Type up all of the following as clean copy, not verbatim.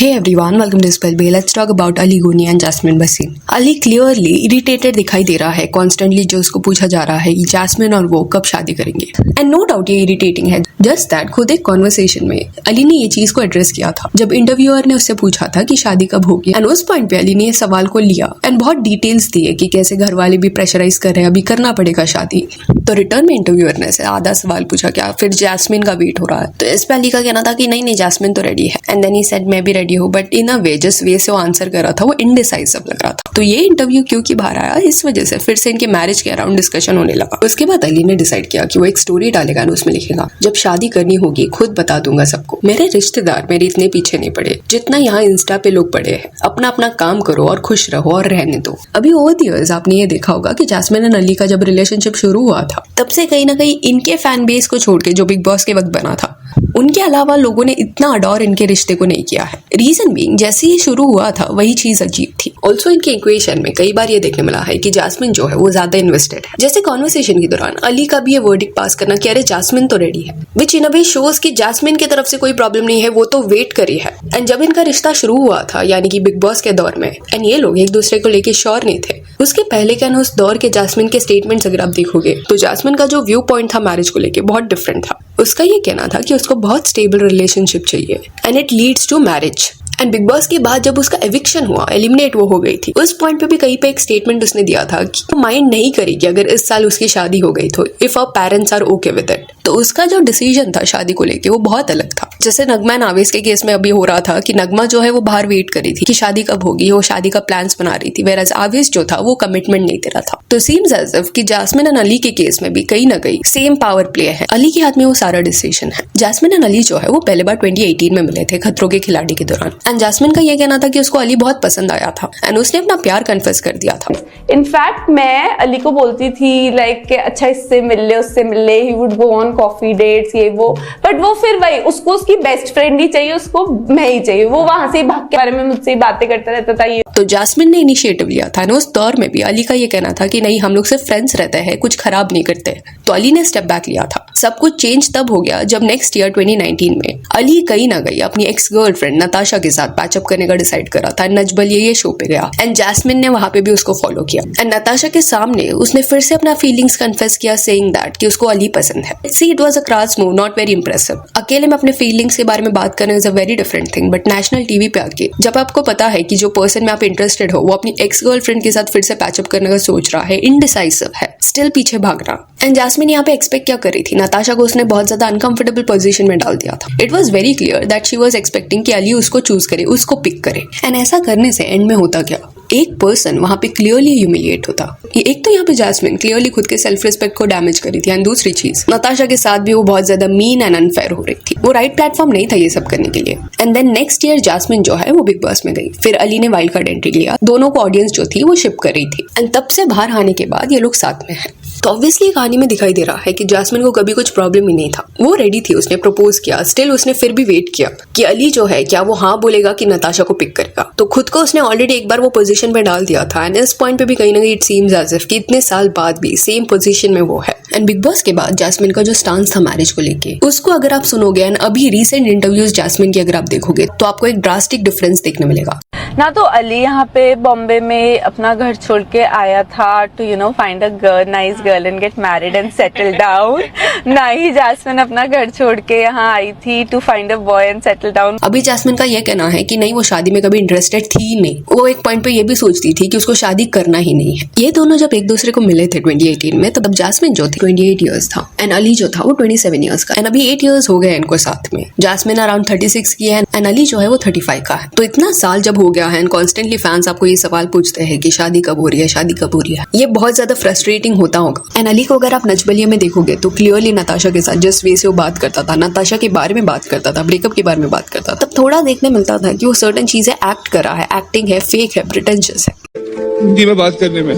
Hey everyone, welcome to Spell Bay. Let's talk about Ali Goni and Jasmine Bhasin. Ali clearly irritated दिखाई दे रहा है constantly जो उसको पूछा जा रहा है कि जैस्मिन और वो कब शादी करेंगे. And no doubt ये irritating है. Just that खुद एक conversation में अली ने ये चीज को एड्रेस किया था जब इंटरव्यूअर ने उससे पूछा था कि शादी कब होगी. एंड उस पॉइंट पे अली ने ये सवाल को लिया एंड बहुत डिटेल्स दिए कि कैसे घर वाले भी प्रेशराइज कर रहे हैं, अभी करना पड़ेगा शादी. तो रिटर्न में इंटरव्यूअर ने से आधा सवाल पूछा क्या फिर जैस्मिन का वेट हो रहा है. तो इस पे अली का कहना था कि नहीं जैस्मिन तो रेडी है. एंड देन ही सेड मैं भी रेडी हूँ, बट इन अ वे जिस वे से वो आंसर कर रहा था वो इनडिसाइसिव लग रहा था. तो ये इंटरव्यू क्योंकि बाहर आया, इस वजह से फिर से इनके मैरिज के अराउंड डिस्कशन होने लगा. उसके बाद अली ने डिसाइड किया कि वो एक स्टोरी डालेगा और उसमें लिखेगा जब शादी करनी होगी खुद बता दूंगा सबको. मेरे रिश्तेदार मेरे इतने पीछे नहीं पड़े जितना यहाँ इंस्टा पे लोग पड़े हैं. अपना अपना काम करो और खुश रहो और रहने दो. अभी ओवर द इयर्स आपने ये देखा होगा कि जैस्मिन एंड अली का जब रिलेशनशिप शुरू हुआ था तब से कहीं ना कहीं इनके फैन बेस को छोड़ के जो बिग बॉस के वक्त बना था उनके अलावा लोगों ने इतना अडोर इनके रिश्ते को नहीं किया है. रीजन बीइंग जैसे ये शुरू हुआ था वही चीज अजीब थी. ऑल्सो इनके इक्वेशन में कई बार ये देखने मिला है कि जैस्मिन जो है वो ज्यादा इन्वेस्टेड है. जैसे कॉन्वर्सेशन के दौरान अली का भी ये वर्डिक्ट पास करना कि अरे जैस्मिन तो रेडी है, विच इन अ वे शोज कि जैस्मिन की तरफ से कोई प्रॉब्लम नहीं है, वो तो वेट करी है. एंड जब इनका रिश्ता शुरू हुआ था यानी कि बिग बॉस के दौर में एंड ये लोग एक दूसरे को लेके श्योर नहीं थे, उसके पहले क्या उस दौर के जैस्मिन के स्टेटमेंट्स अगर आप देखोगे तो जैस्मिन का जो व्यू पॉइंट था मैरिज को लेके बहुत डिफरेंट था. उसका ये कहना था कि उसको बहुत स्टेबल रिलेशनशिप चाहिए and it leads to marriage. And Bigg Boss के बाद जब उसका एविक्शन हुआ, एलिमिनेट वो हो गई थी, उस पॉइंट पे भी कहीं पे एक स्टेटमेंट उसने दिया था कि वो माइंड नहीं करेगी अगर इस साल उसकी शादी हो गई तो if our parents are okay with it. तो उसका जो डिसीजन था शादी को लेके वो बहुत अलग था. जैसे नगमा एंड आवेश के केस में अभी हो रहा था कि नगमा जो है वो बाहर वेट करी थी कि शादी कब होगी, वो शादी का प्लान्स बना रही थी, वेयर एज आवेश जो था वो कमिटमेंट नहीं दे रहा था. तो सीम्स एज इफ कि जैस्मिन एंड अली के केस में भी कहीं ना कहीं सेम पावर प्ले है. अली के हाथ में वो सारा डिसीजन है. जैस्मिन एंड अली जो है वो पहले बार 2018 में मिले थे खतरों के खिलाड़ी के दौरान. एंड जैस्मिन का ये कहना था कि उसको अली बहुत पसंद आया था एंड उसने अपना प्यार कन्फेस कर दिया था. इनफैक्ट मैं अली को बोलती थी लाइक अच्छा इससे मिल ले उससे मिल ले, he would go on coffee dates ये वो, बट वो फिर वही उसको उसकी बेस्ट फ्रेंड ही चाहिए, उसको मैं ही चाहिए. वो वहां से भाग के बारे में मुझसे बातें करता रहता था. ये तो जैस्मिन ने इनिशिएटिव लिया था ना. उस दौर में भी अली का ये कहना था कि नहीं हम लोग सिर्फ फ्रेंड्स रहते हैं, कुछ खराब नहीं करते. तो अली ने स्टेप बैक लिया था. सब कुछ चेंज तब हो गया जब नेक्स्ट ईयर 2019 में अली कहीं ना गई अपनी एक्स गर्लफ्रेंड नताशा के साथ पैचअप करने का डिसाइड करा था. नजबल ये शो पे गया एंड जैस्मिन ने वहां पे भी उसको फॉलो किया एंड नताशा के सामने उसने फिर से अपना फीलिंग्स कन्फेस किया सेइंग दैट कि उसको अली पसंद है. See it was a crash move, not very impressive. अकेले में अपने फीलिंग्स के बारे में बात करना is a very different thing, but national TV पे आके जब आपको पता है कि जो पर्सन में आप इंटरेस्टेड हो वो अपनी एक्स गर्लफ्रेंड के साथ फिर से पैचअप करने का सोच रहा है, इनडिसाइसिव है, स्टिल पीछे भाग रहा. एंड जैस्मिन यहाँ पे एक्सपेक्ट क्या कर रही थी, नताशा को उसने बहुत ज्यादा अनकंफर्टेबल पोजीशन में डाल दिया था. It was very clear that she was expecting कि अली उसको चूज करे, उसको पिक करे. एंड ऐसा करने से एंड में होता क्या, एक पर्सन वहां पे क्लियरली ह्यूमिलिएट होता. एक तो यहाँ पे जैस्मिन क्लियरली खुद के सेल्फ रिस्पेक्ट को डैमेज करी थी एंड दूसरी चीज नताशा के साथ भी वो बहुत ज्यादा मीन एंड अनफेयर हो रही थी. वो राइट प्लेटफॉर्म नहीं था ये सब करने के लिए. And then next year Jasmine जो है वो बिग बॉस में गई, फिर अली ने वाइल्ड कार्ड एंट्री लिया. दोनों को ऑडियंस जो थी वो शिप कर रही थी एंड तब से बाहर आने के बाद ये लोग साथ में हैं. तो ऑब्वियसली कहानी में दिखाई दे रहा है कि जैस्मिन को कभी कुछ प्रॉब्लम ही नहीं था. वो रेडी थी, उसने प्रपोज किया, स्टिल उसने फिर भी वेट किया कि अली जो है क्या वो हाँ बोलेगा कि नताशा को पिक करेगा. तो खुद को उसने ऑलरेडी एक बार वो पोजीशन पे डाल दिया था एंड इस पॉइंट पे भी कहीं ना कहीं इट सीम्स एज इफ कि इतने साल बाद भी सेम पोजीशन में वो है. एंड बिग बॉस के बाद जैस्मिन का जो स्टांस था मैरिज को लेके उसको अगर आप सुनोगे एंड अभी रिसेंट इंटरव्यूज जैस्मिन की अगर आप देखोगे तो आपको एक ड्रास्टिक डिफरेंस देखने मिलेगा. ना तो अली यहाँ पे बॉम्बे में अपना घर छोड़ के आया था to you know find a girl, nice girl and get married and settle down. ना ही जैस्मिन अपना घर छोड़ के यहाँ आई थी to find a boy and settle down. अभी जैस्मिन का यह कहना है कि नहीं वो शादी में कभी इंटरेस्टेड थी ही नहीं. वो एक पॉइंट पे ये भी सोचती थी कि उसको शादी करना ही नहीं है. ये दोनों जब एक दूसरे को मिले थे 2018 में तब जैस्मिन जो थी 28 ईयर्स था एंड अली जो था वो 27 ईयर्स का. एंड अभी 8 ईयर्स हो गए इनको साथ में. जैस्मिन अराउंड 36 की है एंड अली जो है वो 35 का है. तो इतना साल जब हो गया है एंड कॉन्स्टेंटली फैंस आपको ये सवाल पूछते हैं कि शादी कब हो रही है, शादी कब हो रही है, ये बहुत ज्यादा फ्रस्ट्रेटिंग होता होगा. एंड अली को अगर आप नजबलिया में देखोगे तो क्लियरली नताशा के साथ जिस वे से वो बात करता था, नताशा के बारे में बात करता था, ब्रेकअप के बारे में बात करता था, तब थोड़ा देखने मिलता था कि वो सर्टेन चीजें एक्ट कर रहा है, एक्टिंग है, फेक है, प्रिटेंशियस है. हिंदी में बात करने में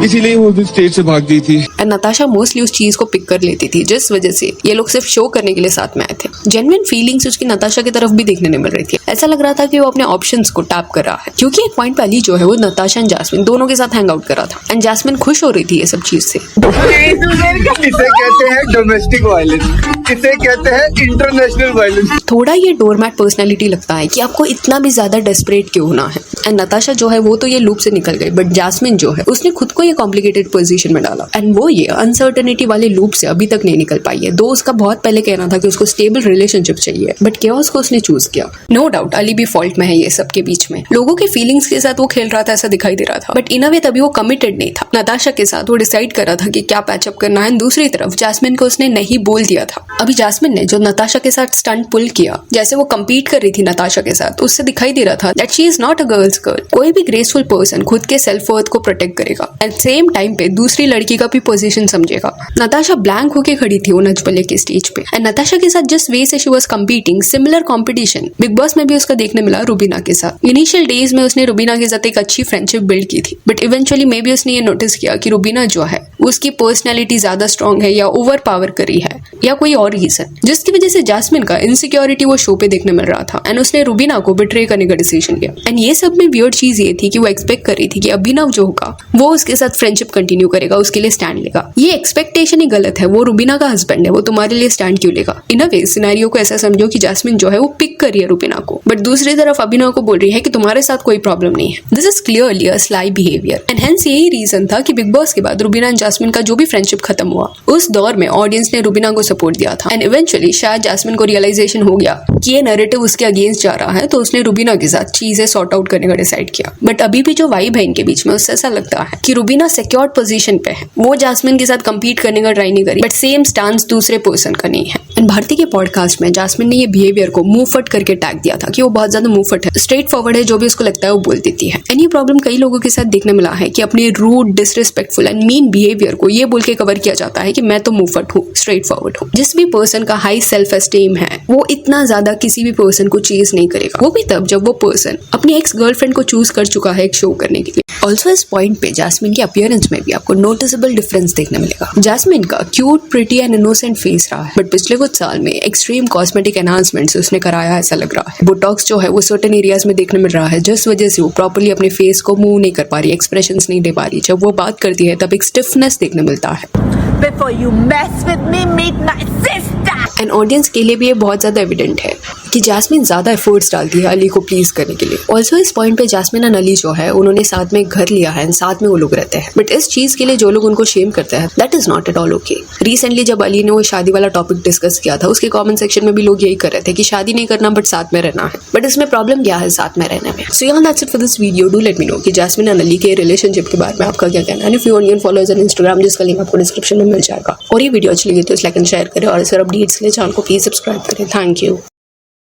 इसीलिए वो स्टेज से भाग गई थी. एंड नताशा मोस्टली उस चीज को पिक कर लेती थी जिस वजह से ये लोग सिर्फ शो करने के लिए साथ में आए थे. जेन्युइन फीलिंग्स उसकी नताशा की तरफ भी देखने नहीं मिल रही थी। ऐसा लग रहा था कि वो अपने ऑप्शंस को टैप कर रहा है, क्योंकि एक पॉइंट पे अली जो है वो नताशा एंड जैस्मिन दोनों के साथ हैंग आउट कर रहा था एंड जैस्मिन खुश हो रही थी ये सब चीज से। इसे कहते हैं डोमेस्टिक वायलेंस, इसे कहते हैं इंटरनेशनल वायलेंस। थोड़ा ये डोरमैट पर्सनैलिटी लगता है कि आपको इतना भी ज्यादा डेस्परेट क्यों होना है। एंड नताशा जो है वो तो ये लूप से निकल गई, बट जैस्मिन जो है उसने खुद को ये कॉम्प्लिकेटेड पोजीशन में डाला एंड वो ये अनसर्टेनिटी वाले लूप से अभी तक नहीं निकल पाई है। दो उसका बहुत पहले कहना था कि उसको स्टेबल रिलेशनशिप चाहिए, बट केओस को उसने चूज किया। नो डाउट अली भी फॉल्ट में है ये सब के बीच में। लोगों के फीलिंग्स के साथ वो खेल रहा था ऐसा दिखाई दे रहा था, बट इन अ वे तभी वो कमिटेड नहीं था नताशा के साथ। वो डिसाइड कर रहा था कि क्या पैचअप करना है। दूसरी तरफ जैस्मिन को उसने नहीं बोल दिया था। अभी जैस्मिन ने जो नताशा के साथ स्टंट पुल किया, जैसे वो कम्पीट कर रही थी नताशा के साथ, उससे दिखाई दे रहा था that she is not a girls girl. कोई भी ग्रेसफुल पर्सन खुद के सेल्फ वर्थ को प्रोटेक्ट करेगा एंड सेम टाइम पे दूसरी लड़की का भी पोजीशन समझेगा। नताशा ब्लैंक होके खड़ी थी वो नचबले के स्टेज पे एंड नताशा के साथ जिस वे से she was competing, similar competition big boss में भी उसका देखने मिला रुबीना के साथ। इनिशियल डेज में उसने रुबीना के साथ एक अच्छी फ्रेंडशिप बिल्ड की थी, बट इवेंचुअली मे बी उसने ये नोटिस किया कि रुबीना जो है उसकी पर्सनैलिटी ज्यादा स्ट्रॉन्ग है या ओवर पावर करी है या कोई और रीजन, जिसकी वजह से जैस्मिन का इनसिक्योरिटी वो शो पे देखने मिल रहा था एंड उसने रुबीना को बिट्रे करने का डिसीजन लिया। एंड ये सब में वियर्ड चीज ये थी कि वो एक्सपेक्ट कर रही थी कि अभिनव जो होगा वो उसके साथ फ्रेंडशिप कंटिन्यू करेगा, उसके लिए स्टैंड लेगा। ये एक्सपेक्टेशन ही गलत है। वो रुबीना का हस्बैंड है, वो तुम्हारे लिए स्टैंड क्यों लेगा? इन अ वे सिनेरियो को ऐसा समझो कि जैस्मिन जो है वो पिक कर रही है रुबीना को, बट दूसरी तरफ अभिनव को बोल रही है कि तुम्हारे साथ कोई प्रॉब्लम नहीं है। This is clearly a sly behaviour and hence यही रीजन था कि बिग बॉस के बाद रुबीना एंड जैस्मिन का जो भी फ्रेंडशिप खत्म हुआ, उस दौर में ऑडियंस ने रुबीना को सपोर्ट दिया था एंड इवेंचुअली शायद जैस्मिन को रियलाइजेशन हो गया कि ये नैरेटिव उसके अगेंस्ट जा रहा है, तो उसने रुबीना के साथ चीजें सॉर्ट आउट करने का डिसाइड किया। बट अभी भी जो वाइब है इनके बीच में, उससे ऐसा लगता है कि रुबीना सिक्योर्ड पोजीशन पे है। वो जैस्मिन के साथ कंपीट करने का ट्राई नहीं करी, बट सेम स्टांस दूसरे पर्सन का नहीं है। एंड भारती के पॉडकास्ट में जैस्मिन ने ये बिहेवियर को मुंह फट करके टैग दिया था कि वो बहुत ज्यादा मुंह फट है, स्ट्रेट फॉरवर्ड है, जो भी उसको लगता है वो बोल देती है। एंड ये प्रॉब्लम कई लोगों के साथ देखने मिला है कि अपने rude, disrespectful and mean behaviour को ये बोल के कवर किया जाता है कि मैं तो मुंह फट हूँ, स्ट्रेट फॉरवर्ड हूँ। जिस भी पर्सन का हाई सेल्फ एस्टीम है वो इतना ज्यादा किसी भी पर्सन को चेज नहीं करेगा, वो भी तब जब वो पर्सन अपनी एक्स गर्लफ्रेंड को चूज कर चुका है एक शो करने के लिए। ऑल्सो इस पॉइंट पे जैस्मिन की अपीयरेंस में भी आपको नोटिसेबल डिफरेंस देखने मिलेगा। जैस्मिन का cute, pretty and innocent face रहा है, बट पिछले कुछ साल में एक्सट्रीम कॉस्मेटिक एनहांसमेंट्स उसने कराया ऐसा लग रहा है। बोटॉक्स जो है वो सर्टेन एरियाज में देखने मिल रहा है, जिस वजह से वो प्रॉपर्ली अपने फेस को मूव नहीं कर पा रही, एक्सप्रेशंस नहीं दे पा रही। जब वो बात करती है तब एक स्टिफनेस देखने मिलता है। Before you mess with me, meet my sister. And audience के लिए भी ये बहुत ज्यादा एविडेंट है कि जैस्मिन ज्यादा एफर्ट्स डालती है अली को प्लीज करने के लिए। ऑल्सो इस पॉइंट पे जैस्मिन एंड अली जो है उन्होंने साथ में घर लिया है एंड साथ में वो लोग रहते हैं, बट इस चीज के लिए जो लोग उनको शेम करते हैं that is not at all okay. Recently जब अली ने वो शादी वाला टॉपिक डिस्कस किया था, उसके कमेंट सेक्शन में भी लोग यही कर रहे थे कि शादी नहीं करना बट साथ में रहना है, बट इसमें प्रॉब्लम क्या है साथ में रहने में। सो यार that's it for this video. Do let me know कि जैस्मिन एंड अली के रिलेशनशिप के बारे में आपका क्या कहना है। If you want follow us on Instagram, जिसका लिंक आपको डिस्क्रिप्शन में मिल जाएगा। और ये वीडियो अच्छी लगी तो लाइक एंड शेयर करें और इस अपडेट्स के लिए चैनल को प्लीज सब्सक्राइब करें। Thank you.